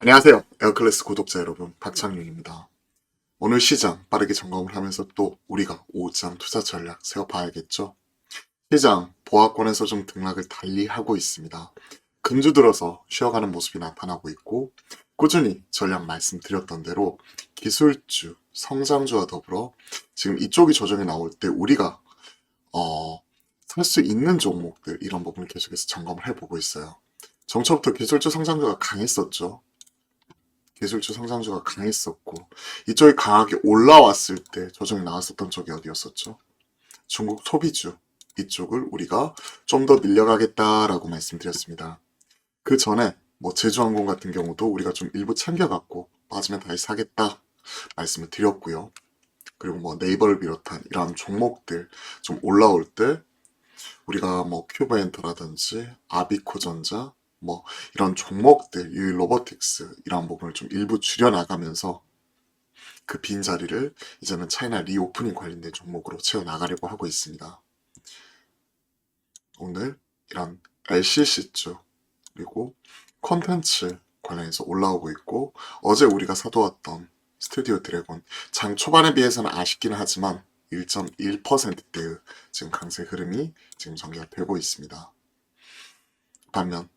안녕하세요. 에어클래스 구독자 여러분, 박창윤입니다. 오늘 시장 빠르게 점검을 하면서 또 우리가 오장 투자 전략 세워봐야겠죠? 시장 보합권에서 좀 등락을 달리하고 있습니다. 금주 들어서 쉬어가는 모습이 나타나고 있고 꾸준히 전략 말씀드렸던 대로 기술주, 성장주와 더불어 지금 이쪽이 조정이 나올 때 우리가 살 수 있는 종목들 이런 부분을 계속해서 점검을 해보고 있어요. 정초부터 기술주, 성장주가 강했었죠. 기술주 성장주가 강했었고 이쪽이 강하게 올라왔을 때 조정이 나왔었던 쪽이 어디였었죠? 중국 소비주 이쪽을 우리가 좀 더 늘려가겠다라고 말씀드렸습니다. 그 전에 뭐 제주항공 같은 경우도 우리가 좀 일부 챙겨갖고 빠지면 다시 사겠다 말씀을 드렸고요. 그리고 뭐 네이버를 비롯한 이런 종목들 좀 올라올 때 우리가 뭐 큐브엔터라든지 아비코전자 뭐 이런 종목들, 유일로보틱스 이런 부분을 좀 일부 줄여나가면서 그 빈자리를 이제는 차이나 리오프닝 관련된 종목으로 채워나가려고 하고 있습니다. 오늘 이런 LCC주 그리고 콘텐츠 관련해서 올라오고 있고 어제 우리가 사두었던 스튜디오 드래곤 장 초반에 비해서는 아쉽긴 하지만 1.1%대의 지금 강세 흐름이 지금 전개가 되고 있습니다. 반면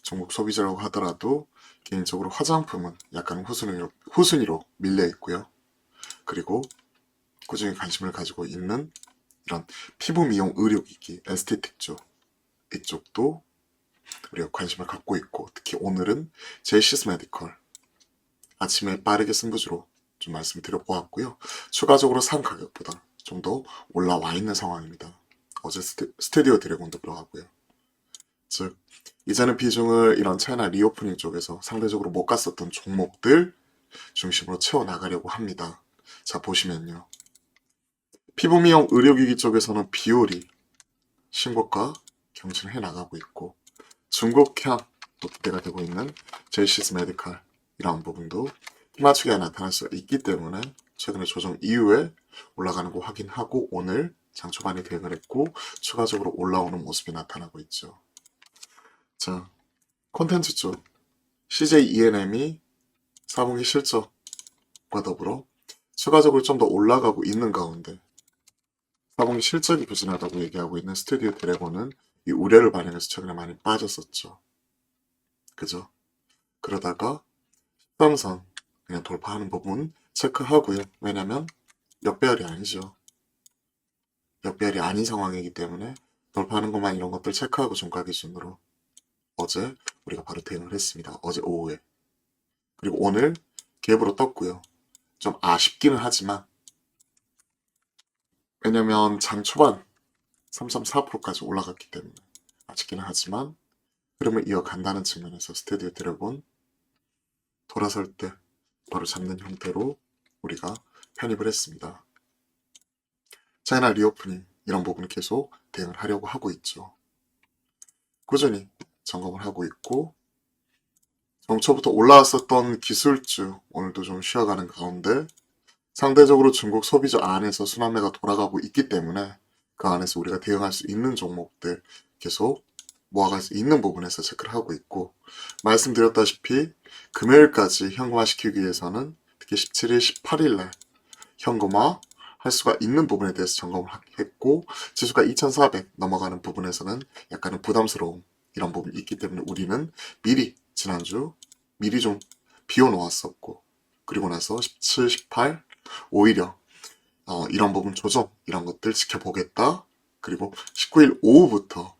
중국 소비자라고 하더라도 개인적으로 화장품은 약간 후순위로 밀려 있고요. 그리고 꾸준히 관심을 가지고 있는 이런 피부 미용 의료기기 에스테틱 쪽 이쪽도 우리가 관심을 갖고 있고 특히 오늘은 제시스 메디컬 아침에 빠르게 승부주로 좀 말씀드려보았고요. 추가적으로 산 가격보다 좀 더 올라와 있는 상황입니다. 어제 스튜디오 드래곤도 들어가고요. 즉 이제는 비중을 이런 차이나 리오프닝 쪽에서 상대적으로 못 갔었던 종목들 중심으로 채워나가려고 합니다. 자 보시면요. 피부 미용 의료기기 쪽에서는 비율이 신고가 경신을 해나가고 있고 중국향 또 기대가 되고 있는 제이시스 메디칼 이런 부분도 힘맞추기가 나타날 수 있기 때문에 최근에 조정 이후에 올라가는 거 확인하고 오늘 장 초반에 대응을 했고 추가적으로 올라오는 모습이 나타나고 있죠. 자, 콘텐츠 쪽 CJ ENM이 4분기 실적과 더불어 추가적으로 좀 더 올라가고 있는 가운데 4분기 실적이 부진하다고 얘기하고 있는 스튜디오 드래곤은 이 우려를 반영해서 최근에 많이 빠졌었죠. 그죠? 그러다가 13선 그냥 돌파하는 부분 체크하고요. 왜냐면 역배열이 아니죠. 역배열이 아닌 상황이기 때문에 돌파하는 것만 이런 것들 체크하고 종가 기준으로 어제 우리가 바로 대응을 했습니다. 어제 오후에. 그리고 오늘 갭으로 떴고요. 좀 아쉽기는 하지만 왜냐면 장 초반 3.4%까지 올라갔기 때문에 아쉽기는 하지만 흐름을 이어간다는 측면에서 스테디오 드래곤 돌아설 때 바로 잡는 형태로 우리가 편입을 했습니다. 차이나 리오프닝 이런 부분을 계속 대응을 하려고 하고 있죠. 꾸준히 점검을 하고 있고 정초부터 올라왔었던 기술주 오늘도 좀 쉬어가는 가운데 상대적으로 중국 소비자 안에서 순환매가 돌아가고 있기 때문에 그 안에서 우리가 대응할 수 있는 종목들 계속 모아갈 수 있는 부분에서 체크를 하고 있고 말씀드렸다시피 금요일까지 현금화시키기 위해서는 특히 17일, 18일 날 현금화 할 수가 있는 부분에 대해서 점검을 했고 지수가 2400 넘어가는 부분에서는 약간은 부담스러움 이런 부분이 있기 때문에 우리는 미리 지난주 미리 좀 비워놓았었고 그리고 나서 17, 18 오히려 이런 부분 조정 이런 것들 지켜보겠다. 그리고 19일 오후부터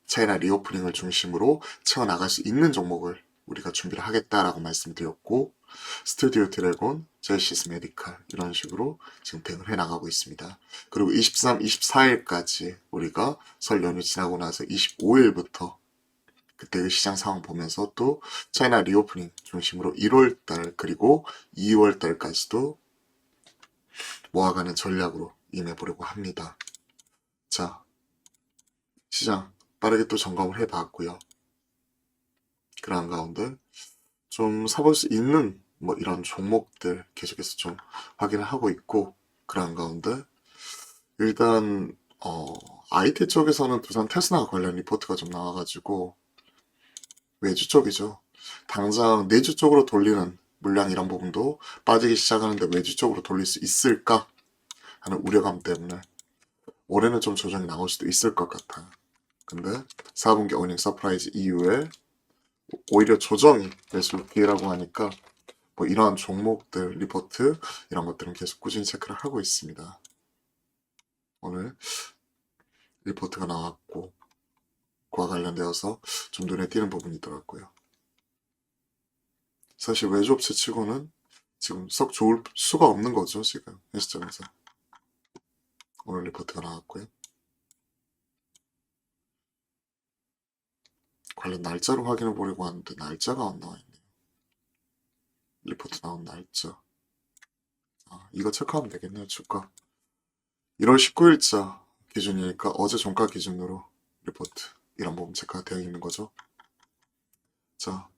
차이나 리오프닝을 중심으로 채워나갈 수 있는 종목을 우리가 준비를 하겠다라고 말씀드렸고 스튜디오 드래곤, 제시스 메디칼 이런 식으로 지금 대응을 해나가고 있습니다. 그리고 23, 24일까지 우리가 설 연휴 지나고 나서 25일부터 그때의 시장 상황 보면서 또 차이나 리오프닝 중심으로 1월달 그리고 2월달까지도 모아가는 전략으로 임해보려고 합니다. 자, 시장 빠르게 또 점검을 해봤고요. 그러한 가운데 좀 사볼 수 있는 뭐 이런 종목들 계속해서 좀 확인을 하고 있고, 그런 가운데 일단 IT 쪽에서는 두산 테스라 관련 리포트가 좀 나와가지고 외주 쪽이죠. 당장 내주 쪽으로 돌리는 물량 이런 부분도 빠지기 시작하는데 외주 쪽으로 돌릴 수 있을까 하는 우려감 때문에 올해는 좀 조정이 나올 수도 있을 것 같아요. 근데 4분기 어닝 서프라이즈 이후에 오히려 조정이 매수 기회라고 하니까 뭐 이러한 종목들 리포트 이런 것들은 계속 꾸준히 체크를 하고 있습니다. 오늘 리포트가 나왔고 그와 관련되어서 좀 눈에 띄는 부분이 있더라고요. 사실 외주업체 치고는 지금 썩 좋을 수가 없는 거죠, 지금 이 시점에서. 오늘 리포트가 나왔고요. 관련 날짜로 확인해 보려고 하는데 날짜가 안 나와 있네요. 리포트 나온 날짜. 이거 체크하면 되겠네요, 주가. 1월 19일자 기준이니까 어제 종가 기준으로 리포트 이런 부분 체크가 되어 있는 거죠. 자,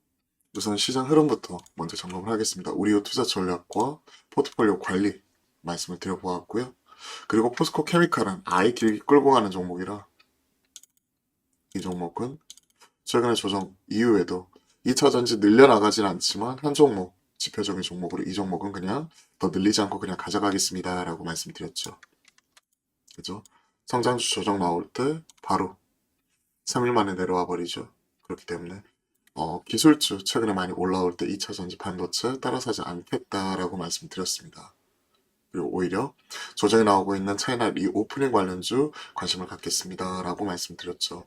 우선 시장 흐름부터 먼저 점검을 하겠습니다. 우리의 투자 전략과 포트폴리오 관리 말씀을 드려보았고요. 그리고 포스코 케미칼은 아예 길게 끌고 가는 종목이라 이 종목은 최근에 조정 이후에도 2차 전지 늘려나가진 않지만 한 종목, 지표적인 종목으로 이 종목은 그냥 더 늘리지 않고 그냥 가져가겠습니다 라고 말씀드렸죠. 그죠? 성장주 조정 나올 때 바로 3일 만에 내려와 버리죠. 그렇기 때문에 기술주 최근에 많이 올라올 때 2차 전지 반도체 따라서지 않겠다라고 말씀드렸습니다. 그리고 오히려 조정이 나오고 있는 차이나 리오프닝 관련주 관심을 갖겠습니다 라고 말씀드렸죠.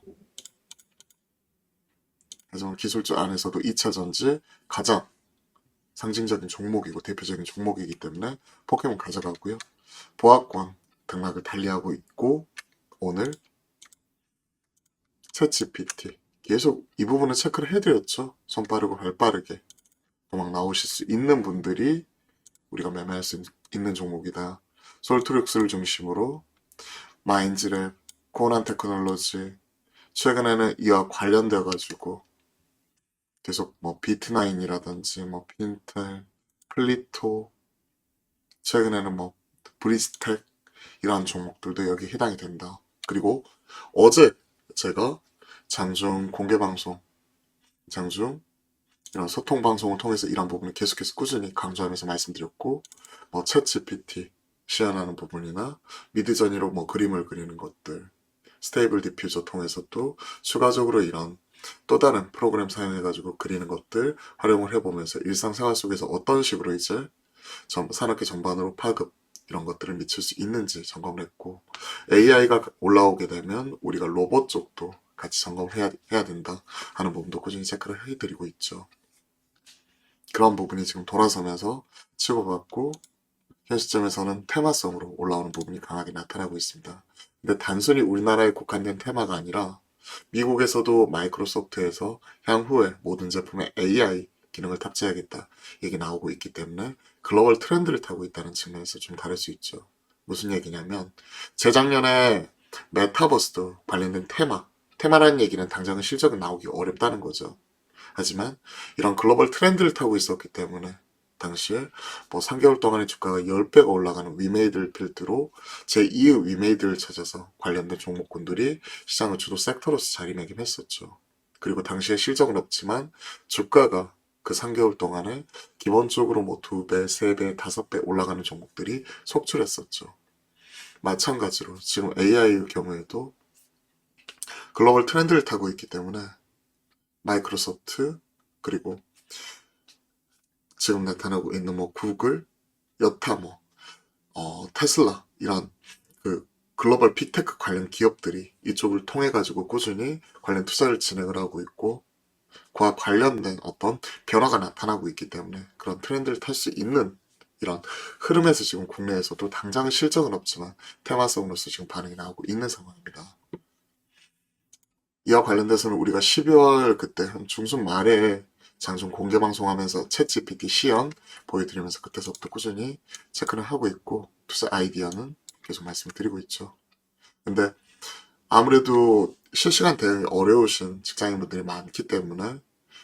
하지만 기술주 안에서도 2차 전지 가장 상징적인 종목이고 대표적인 종목이기 때문에 포켓몬 가져가고요. 보합권 등락을 달리하고 있고 오늘 챗GPT 계속 이 부분을 체크를 해드렸죠. 손 빠르고 발 빠르게 도망 나오실 수 있는 분들이 우리가 매매할 수 있는 종목이다. 솔트룩스를 중심으로 마인즈랩, 코난 테크놀로지 최근에는 이와 관련되어 가지고 계속 뭐 비트나인이라든지 뭐 핀텔, 플리토 최근에는 뭐 브리스텍 이러한 종목들도 여기 해당이 된다. 그리고 어제 제가 장중 공개방송, 장중 이런 소통 방송을 통해서 이런 부분을 계속해서 꾸준히 강조하면서 말씀드렸고 뭐 챗GPT 시연하는 부분이나 미드저니로 뭐 그림을 그리는 것들 스테이블 디퓨저 통해서도 추가적으로 이런 또 다른 프로그램 사용해가지고 그리는 것들 활용을 해보면서 일상생활 속에서 어떤 식으로 이제 산업계 전반으로 파급 이런 것들을 미칠 수 있는지 점검을 했고 AI가 올라오게 되면 우리가 로봇 쪽도 같이 점검을 해야 된다 하는 부분도 꾸준히 체크를 해드리고 있죠. 그런 부분이 지금 돌아서면서 치고받고 현 시점에서는 테마성으로 올라오는 부분이 강하게 나타나고 있습니다. 근데 단순히 우리나라에 국한된 테마가 아니라 미국에서도 마이크로소프트에서 향후에 모든 제품에 AI 기능을 탑재하겠다 얘기 나오고 있기 때문에 글로벌 트렌드를 타고 있다는 측면에서 좀 다를 수 있죠. 무슨 얘기냐면 재작년에 메타버스도 관련된 테마라는 얘기는 당장은 실적은 나오기 어렵다는 거죠. 하지만 이런 글로벌 트렌드를 타고 있었기 때문에 당시에 뭐 3개월 동안의 주가가 10배가 올라가는 위메이드를 필두로 제2의 위메이드를 찾아서 관련된 종목군들이 시장의 주도 섹터로서 자리매김했었죠. 그리고 당시에 실적은 없지만 주가가 그 3개월 동안에 기본적으로 뭐 2배, 3배, 5배 올라가는 종목들이 속출했었죠. 마찬가지로 지금 AI의 경우에도 글로벌 트렌드를 타고 있기 때문에 마이크로소프트 그리고 지금 나타나고 있는 뭐 구글, 여타 뭐 테슬라 이런 그 글로벌 빅테크 관련 기업들이 이쪽을 통해 가지고 꾸준히 관련 투자를 진행을 하고 있고 그와 관련된 어떤 변화가 나타나고 있기 때문에 그런 트렌드를 탈 수 있는 이런 흐름에서 지금 국내에서도 당장 실적은 없지만 테마성으로서 지금 반응이 나오고 있는 상황입니다. 이와 관련돼서는 우리가 12월 그때 한 중순 말에 장중 공개 방송하면서 챗GPT 시연 보여드리면서 그때서부터 꾸준히 체크를 하고 있고 투자 아이디어는 계속 말씀드리고 있죠. 근데 아무래도 실시간 대응이 어려우신 직장인분들이 많기 때문에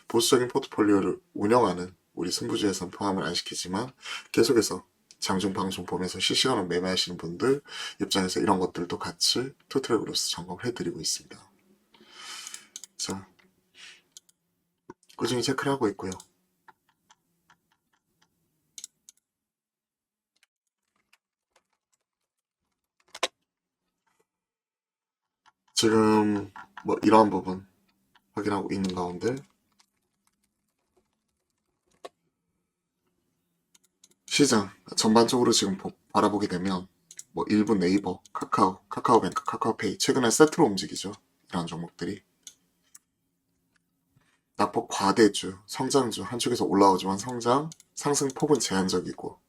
보수적인 포트폴리오를 운영하는 우리 승부주에선 포함을 안 시키지만 계속해서 장중 방송 보면서 실시간으로 매매하시는 분들 입장에서 이런 것들도 같이 투트랙으로서 점검을 해드리고 있습니다. 자, 꾸준히 체크를 하고 있고요. 지금 뭐 이러한 부분 확인하고 있는 가운데 시장 전반적으로 지금 바라보게 되면 뭐 일부 네이버, 카카오, 카카오뱅크, 카카오페이 최근에 세트로 움직이죠. 이런 종목들이 낙폭 과대주, 성장주 한쪽에서 올라오지만 상승폭은 제한적이고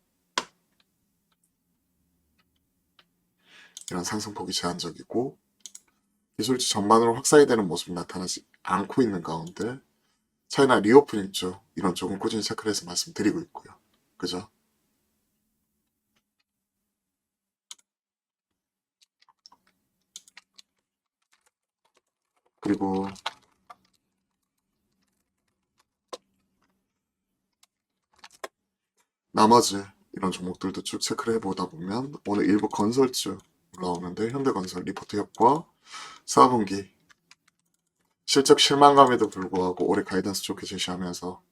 이런 상승폭이 제한적이고 기술주 전반으로 확산이 되는 모습이 나타나지 않고 있는 가운데 차이나 리오프닝 쪽 이런 쪽은 꾸준히 체크를 해서 말씀드리고 있고요. 그죠? 그리고 나머지 이런 종목들도 쭉 체크를 해보다 보면 오늘 일부 건설주 올라오는데 현대건설 리포트 효과 4분기 실적 실망감에도 불구하고 올해 가이던스 좋게 제시하면서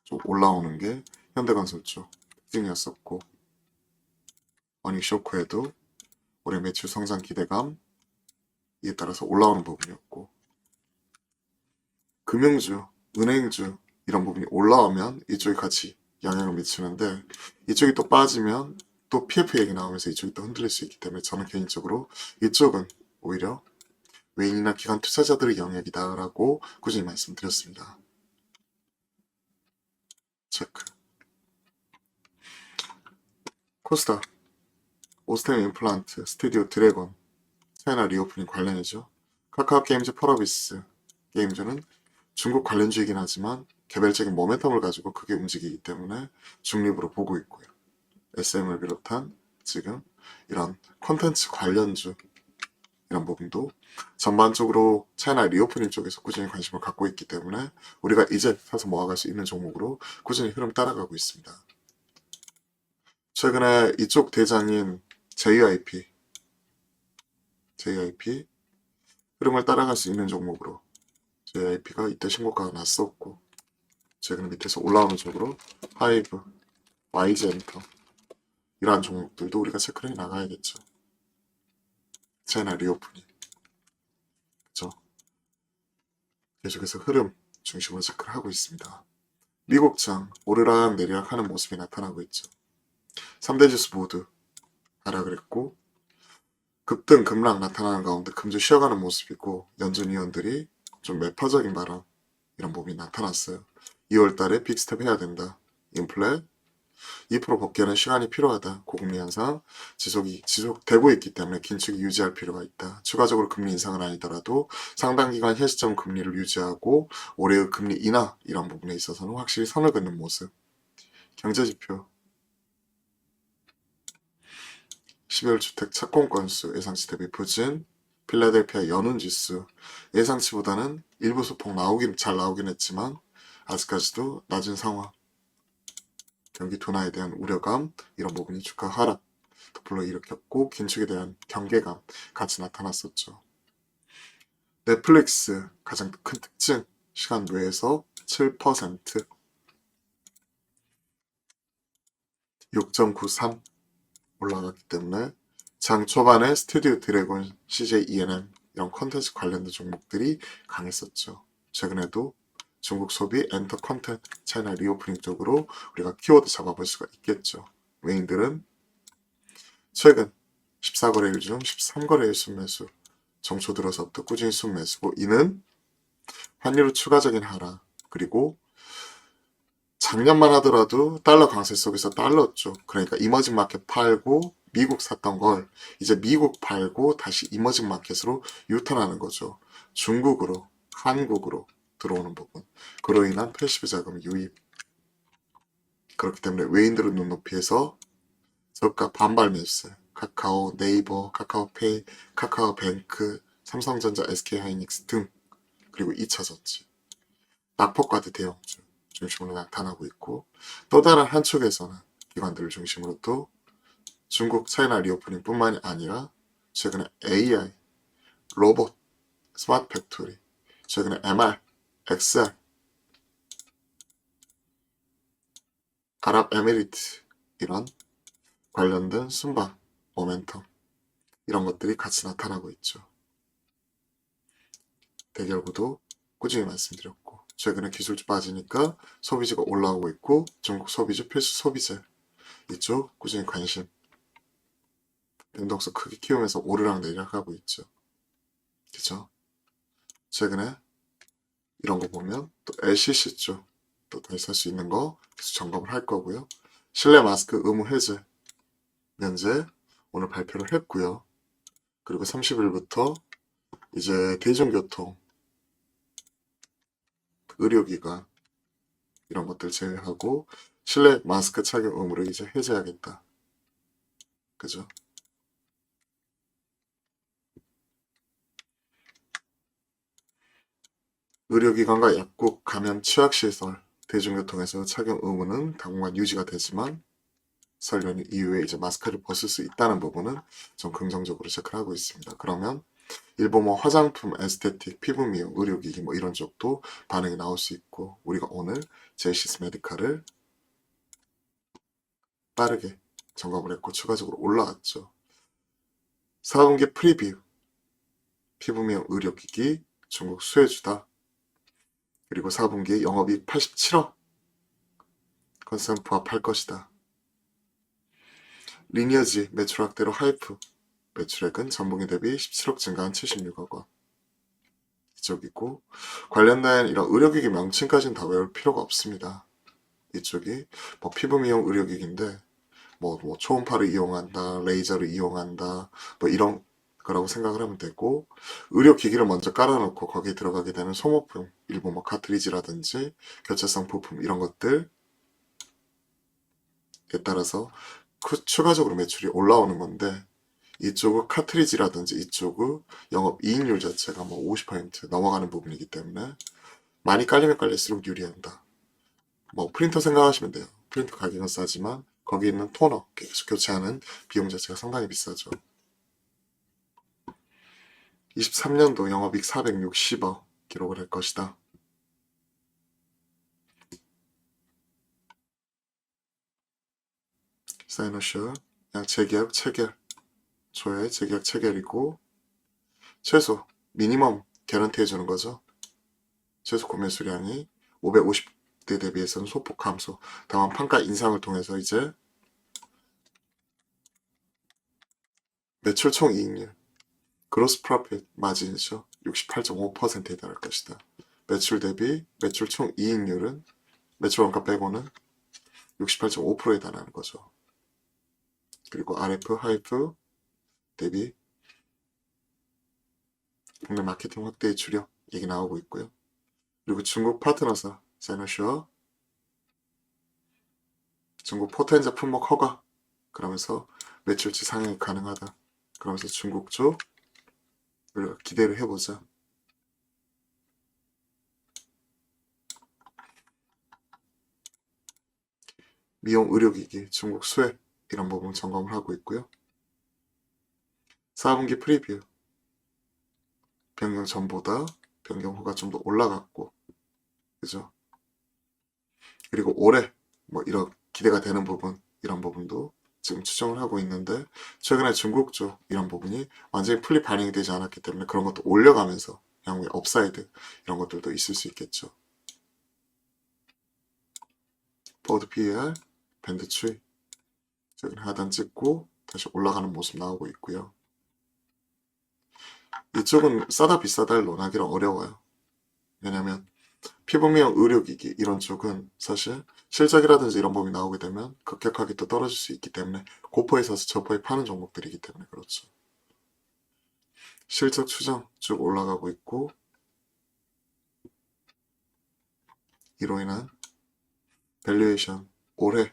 좀 올라오는 게 현대건설 쪽 특징이었었고 어닝 쇼크에도 올해 매출 성장 기대감 이에 따라서 올라오는 부분이었고 금융주, 은행주 이런 부분이 올라오면 이쪽이 같이 영향을 미치는데 이쪽이 또 빠지면 또 PF 얘기 나오면서 이쪽이 또 흔들릴 수 있기 때문에 저는 개인적으로 이쪽은 오히려 외인이나 기관 투자자들의 영역이다라고 꾸준히 말씀드렸습니다. 체크. 코스닥, 오스템 임플란트, 스튜디오 드래곤, 차이나 리오프닝 관련이죠. 카카오 게임즈 펄어비스 게임즈는 중국 관련주이긴 하지만 개별적인 모멘텀을 가지고 크게 움직이기 때문에 중립으로 보고 있고요. SM을 비롯한 지금 이런 콘텐츠 관련주 이런 부분도 전반적으로 차이나 리오프닝 쪽에서 꾸준히 관심을 갖고 있기 때문에 우리가 이제 사서 모아갈 수 있는 종목으로 꾸준히 흐름 따라가고 있습니다. 최근에 이쪽 대장인 JYP 흐름을 따라갈 수 있는 종목으로 JYP가 이때 신고가가 났었고 최근에 밑에서 올라오는 쪽으로 하이브, YG엔터 이러한 종목들도 우리가 체크를 해 나가야겠죠. 차이나 리오프닝 그죠? 계속해서 흐름 중심으로 체크를 하고 있습니다. 미국장 오르락 내리락 하는 모습이 나타나고 있죠. 3대 지수 모두 하락을 했고 급등 급락 나타나는 가운데 금주 쉬어가는 모습이고 연준위원들이 좀 매파적인 발언 이런 부분이 나타났어요. 2월달에 빅스텝 해야 된다. 인플레 2% 복귀하는 시간이 필요하다. 고금리 현상 지속되고 있기 때문에 긴축이 유지할 필요가 있다. 추가적으로 금리 인상은 아니더라도 상당 기간 현시점 금리를 유지하고 올해의 금리 인하 이런 부분에 있어서는 확실히 선을 긋는 모습. 경제지표 12월 주택 착공 건수 예상치 대비 부진, 필라델피아 연운지수 예상치보다는 일부 소폭 잘 나오긴 했지만 아직까지도 낮은 상황. 경기 둔화에 대한 우려감 이런 부분이 주가 하락 더 일으켰고 긴축에 대한 경계감 같이 나타났었죠. 넷플릭스 가장 큰 특징 시간 외에서 7% 6.93 올라갔기 때문에 장 초반에 스튜디오 드래곤, CJ ENM 이런 컨텐츠 관련된 종목들이 강했었죠. 최근에도 중국 소비, 엔터 컨텐츠, 차이나 리오프닝 쪽으로 우리가 키워드 잡아볼 수가 있겠죠. 외인들은 최근 14거래일 중 13거래일 순매수 정초 들어서부터 꾸준히 순매수고 이는 환율의 추가적인 하락 그리고 작년만 하더라도 달러 강세 속에서 달러 쪽 그러니까 이머징 마켓 팔고 미국 샀던 걸 이제 미국 팔고 다시 이머징 마켓으로 유턴하는 거죠. 중국으로 한국으로 들어오는 부분 그로 인한 패시브 자금 유입 그렇기 때문에 외인들의 눈높이에서 저가 반발 매수 카카오, 네이버, 카카오페이, 카카오뱅크, 삼성전자, SK하이닉스 등 그리고 2차 전지 낙폭과대 대형주 중심으로 나타나고 있고, 또 다른 한쪽에서는 기관들을 중심으로 또 중국 차이나 리오프닝 뿐만이 아니라 최근에 AI, 로봇, 스마트 팩토리, 최근에 MR, XR, 아랍에미리트 이런 관련된 순방, 모멘텀 이런 것들이 같이 나타나고 있죠. 대결구도 꾸준히 말씀드렸고, 최근에 기술주 빠지니까 소비주가 올라오고 있고, 중국 소비주 필수 소비재 이쪽 꾸준히 관심, 변동성 크게 키우면서 오르락 내리락 하고 있죠. 그죠? 최근에 이런 거 보면 또 LCC 쪽 또 다시 살 수 있는 거 계속 점검을 할 거고요. 실내 마스크 의무 해제 면제 오늘 발표를 했고요. 그리고 30일부터 이제 대중교통, 의료기관 이런 것들 제외하고 실내 마스크 착용 의무를 이제 해제하겠다. 그죠? 의료기관과 약국, 감염 취약시설, 대중교통에서 착용 의무는 당분간 유지가 되지만 설 연휴 이후에 이제 마스크를 벗을 수 있다는 부분은 좀 긍정적으로 체크를 하고 있습니다. 그러면 일부 뭐 화장품, 에스테틱, 피부 미용, 의료기기 뭐 이런 쪽도 반응이 나올 수 있고 우리가 오늘 제이시스 메디칼을 빠르게 점검을 했고 추가적으로 올라왔죠. 4분기 프리뷰, 피부 미용, 의료기기, 중국 수혜주다. 그리고 4분기 영업이익 87억 컨센 부합할 것이다. 리니어지 매출 확대로 하이프 매출액은 전분기 대비 17억 증가한 76억 원. 이쪽이고 관련된 이런 의료기기 명칭까지는 다 외울 필요가 없습니다. 이쪽이 뭐 피부 미용 의료기기인데 뭐 초음파를 이용한다, 레이저를 이용한다, 뭐 이런 거라고 생각을 하면 되고 의료기기를 먼저 깔아놓고 거기에 들어가게 되는 소모품, 일부 뭐 카트리지라든지 교체성 부품 이런 것들에 따라서 추가적으로 매출이 올라오는 건데 이쪽은 카트리지라든지 이쪽은 영업 이익률 자체가 뭐 50% 넘어가는 부분이기 때문에 많이 깔리면 깔릴수록 유리한다. 뭐 프린터 생각하시면 돼요. 프린터 가격은 싸지만 거기 있는 토너 계속 교체하는 비용 자체가 상당히 비싸죠. 23년도 영업이익 460억 기록을 할 것이다. 사이노슈 약 재계약 체결 초에 재계약 체결이고 최소 미니멈 개런티 해주는 거죠. 최소 구매 수량이 550대 대비해서는 소폭 감소. 다만 판가 인상을 통해서 이제 매출 총 이익률, 그로스 프로핏 마진이죠. 68.5%에 달할 것이다. 매출 대비 매출 총 이익률은 매출 원가 빼고는 68.5%에 달하는 거죠. 그리고 RF, 하이프 대비 국내 마케팅 확대의 주력 얘기 나오고 있고요. 그리고 중국 파트너사 사이노슈어 중국 포텐자 품목 허가 그러면서 매출치 상향이 가능하다. 그러면서 중국 쪽 우리가 기대를 해보자. 미용 의료기기 중국 수혜 이런 부분 점검을 하고 있고요. 4분기 프리뷰 변경 전보다 변경 후가 좀 더 올라갔고 그죠? 그리고 올해 뭐 이런 기대가 되는 부분 이런 부분도 지금 추정을 하고 있는데 최근에 중국 쪽 이런 부분이 완전히 풀리 반영이 되지 않았기 때문에 그런 것도 올려가면서 향후에 업사이드 이런 것들도 있을 수 있겠죠. 포워드 PER 밴드 추이 최근에 하단 찍고 다시 올라가는 모습 나오고 있고요. 이쪽은 싸다 비싸다를 논하기는 어려워요. 왜냐면 피부 미용 의료기기 이런 쪽은 사실 실적이라든지 이런 부분이 나오게 되면 급격하게 또 떨어질 수 있기 때문에 고포에 사서 저포에 파는 종목들이기 때문에 그렇죠. 실적 추정 쭉 올라가고 있고 이로 인한 밸류에이션 올해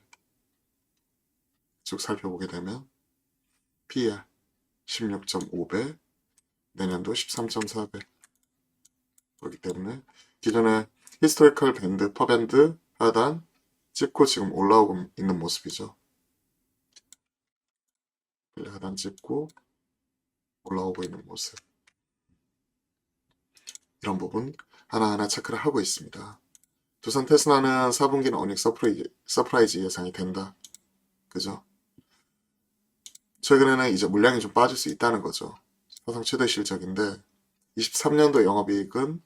쭉 살펴보게 되면 PER 16.5배 내년도 13.4배 그렇기 때문에 기존의 히스토리컬 밴드, 퍼밴드 하단 찍고 지금 올라오고 있는 모습이죠. 벨리 하단 찍고 올라오고 있는 모습. 이런 부분 하나하나 체크를 하고 있습니다. 두산 테스라는 4분기는 어닝 서프라이즈 예상이 된다. 그죠? 최근에는 이제 물량이 좀 빠질 수 있다는 거죠. 사상 최대 실적인데 23년도 영업이익은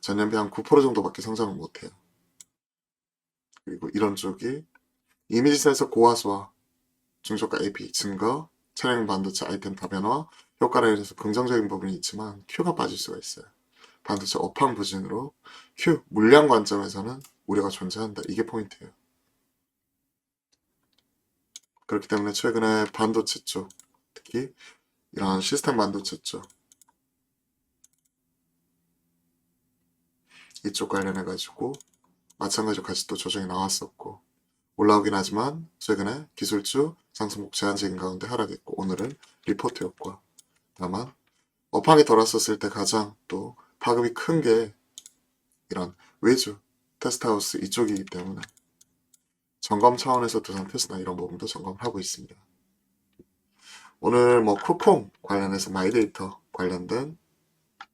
전년비 한 9% 정도밖에 성장을 못해요. 그리고 이런 쪽이 이미지 센서 고화소와 중저가 AP 증가, 차량 반도체 아이템 다변화, 효과를 인해서 긍정적인 부분이 있지만 Q가 빠질 수가 있어요. 반도체 업황 부진으로 Q 물량 관점에서는 우려가 존재한다. 이게 포인트예요. 그렇기 때문에 최근에 반도체 쪽, 특히 이런 시스템 반도체 쪽 이쪽 관련해가지고 마찬가지로 같이 또 조정이 나왔었고 올라오긴 하지만 최근에 기술주 상승폭 제한적인 가운데 하락했고 오늘은 리포트 효과. 다만 업황이 돌았었을 때 가장 또 파급이 큰 게 이런 외주 테스트하우스 이쪽이기 때문에 점검 차원에서 두산 테스나 이런 부분도 점검을 하고 있습니다. 오늘 뭐 쿠폰 관련해서 마이데이터 관련된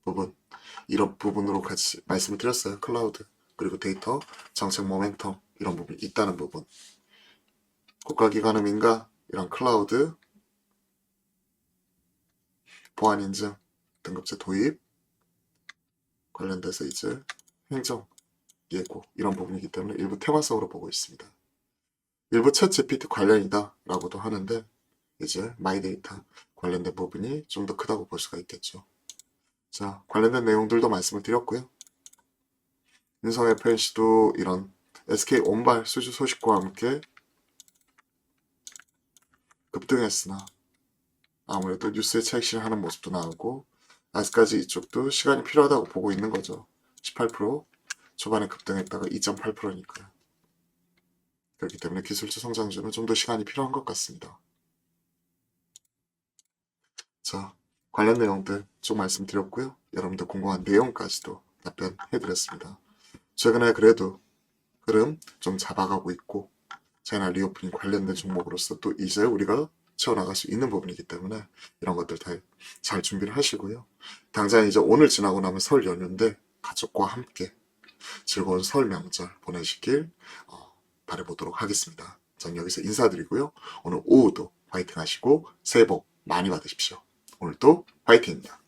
부분 이런 부분으로 같이 말씀을 드렸어요. 클라우드 그리고 데이터 정책 모멘텀 이런 부분이 있다는 부분 국가기관의 민가 이런 클라우드 보안 인증 등급제 도입 관련돼서 이제 행정 예고 이런 부분이기 때문에 일부 테마성으로 보고 있습니다. 일부 챗 GPT 관련이다 라고도 하는데 이제 마이데이터 관련된 부분이 좀 더 크다고 볼 수가 있겠죠. 자, 관련된 내용들도 말씀을 드렸고요. 윤석 FNC도 이런 SK 온발 수주 소식과 함께 급등했으나 아무래도 뉴스에 체액신하는 모습도 나오고 아직까지 이쪽도 시간이 필요하다고 보고 있는 거죠. 18% 초반에 급등했다가 2.8%니까요. 그렇기 때문에 기술주 성장주는 좀 더 시간이 필요한 것 같습니다. 자, 관련 내용들 쭉 말씀드렸고요. 여러분들 궁금한 내용까지도 답변해드렸습니다. 최근에 그래도 흐름 좀 잡아가고 있고 차이나 리오프닝 관련된 종목으로서 또 이제 우리가 채워나갈 수 있는 부분이기 때문에 이런 것들 다 잘 준비를 하시고요. 당장 이제 오늘 지나고 나면 설 연휴인데 가족과 함께 즐거운 설 명절 보내시길 바라보도록 하겠습니다. 전 여기서 인사드리고요. 오늘 오후도 화이팅 하시고 새해 복 많이 받으십시오. 오늘도 화이팅입니다.